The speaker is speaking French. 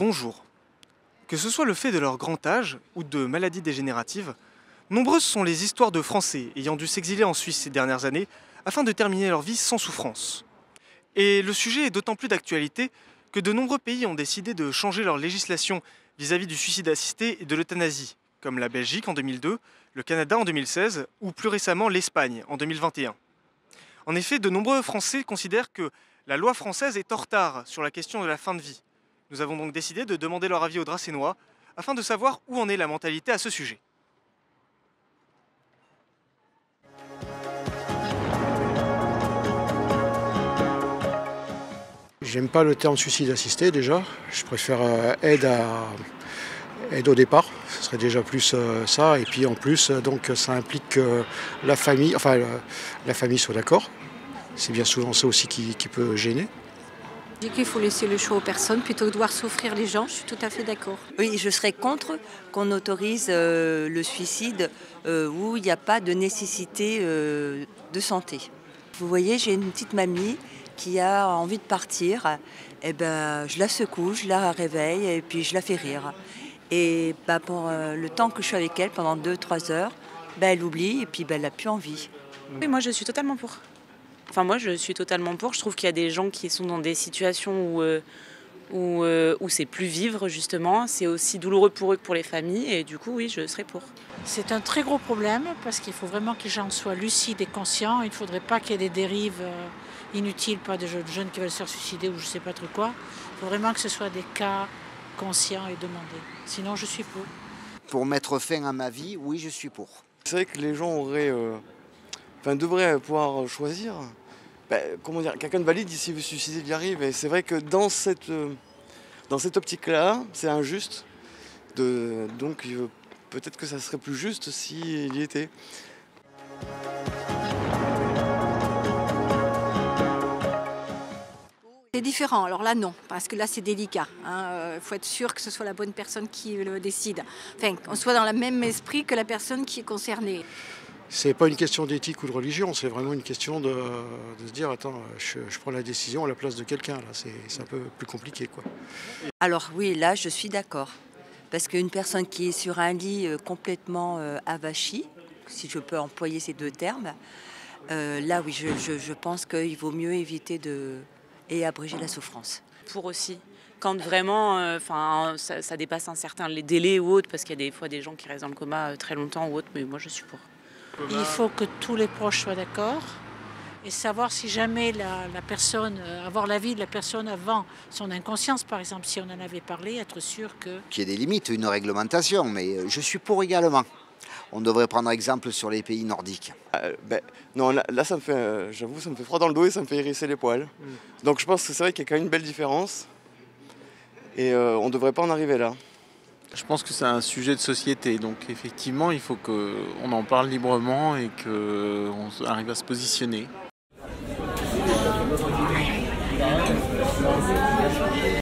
bonjour. Que ce soit le fait de leur grand âge ou de maladies dégénératives, nombreuses sont les histoires de Français ayant dû s'exiler en Suisse ces dernières années afin de terminer leur vie sans souffrance. Et le sujet est d'autant plus d'actualité que de nombreux pays ont décidé de changer leur législation vis-à-vis du suicide assisté et de l'euthanasie, comme la Belgique en 2002, le Canada en 2016 ou plus récemment l'Espagne en 2021. En effet, de nombreux Français considèrent que la loi française est en retard sur la question de la fin de vie. Nous avons donc décidé de demander leur avis aux Dracénois afin de savoir où en est la mentalité à ce sujet. J'aime pas le terme suicide assisté déjà. Je préfère aide au départ. Ce serait déjà plus ça. Et puis en plus, donc ça implique que la famille, la famille soit d'accord. C'est bien souvent ça aussi qui peut gêner. Je dis qu'il faut laisser le choix aux personnes plutôt que de voir souffrir les gens. Je suis tout à fait d'accord. Oui, je serais contre qu'on autorise le suicide où il n'y a pas de nécessité de santé. Vous voyez, j'ai une petite mamie qui a envie de partir. Et ben, je la secoue, je la réveille et puis je la fais rire. Et ben, pour le temps que je suis avec elle, pendant 2-3 heures, ben, elle oublie et puis ben, elle n'a plus envie. Oui, moi je suis totalement pour. Enfin, moi, je suis totalement pour. Je trouve qu'il y a des gens qui sont dans des situations où c'est plus vivre, justement. C'est aussi douloureux pour eux que pour les familles. Et du coup, oui, je serais pour. C'est un très gros problème parce qu'il faut vraiment que les gens soient lucides et conscients. Il ne faudrait pas qu'il y ait des dérives inutiles, pas de jeunes qui veulent se faire suicider ou je ne sais pas trop quoi. Il faut vraiment que ce soit des cas conscients et demandés. Sinon, je suis pour. Pour mettre fin à ma vie, oui, je suis pour. C'est vrai que les gens devraient pouvoir choisir. Comment dire, quelqu'un de valide, s'il veut se suicider, il y arrive. Et c'est vrai que dans cette optique-là, c'est injuste. Donc peut-être que ça serait plus juste s'il y était. C'est différent, alors là non, parce que là c'est délicat. Faut être sûr que ce soit la bonne personne qui le décide. Enfin, qu'on soit dans le même esprit que la personne qui est concernée. C'est pas une question d'éthique ou de religion, c'est vraiment une question de se dire attends, je prends la décision à la place de quelqu'un. Là, c'est un peu plus compliqué, quoi. Alors oui, là, je suis d'accord. Parce qu'une personne qui est sur un lit complètement avachie, si je peux employer ces deux termes, là oui, je pense qu'il vaut mieux éviter et abréger la souffrance. Pour aussi. Quand vraiment ça dépasse un certain les délais ou autre, parce qu'il y a des fois des gens qui restent dans le coma très longtemps ou autre, mais moi je suis pour. Il faut que tous les proches soient d'accord et savoir si jamais la personne, avoir l'avis de la personne avant son inconscience, par exemple, si on en avait parlé, être sûr que... Qu'il y ait des limites, une réglementation, mais je suis pour également. On devrait prendre exemple sur les pays nordiques. Non, là ça me fait, j'avoue, ça me fait froid dans le dos et ça me fait hérisser les poils. Donc je pense que c'est vrai qu'il y a quand même une belle différence et on ne devrait pas en arriver là. Je pense que c'est un sujet de société, donc effectivement il faut qu'on en parle librement et qu'on arrive à se positionner.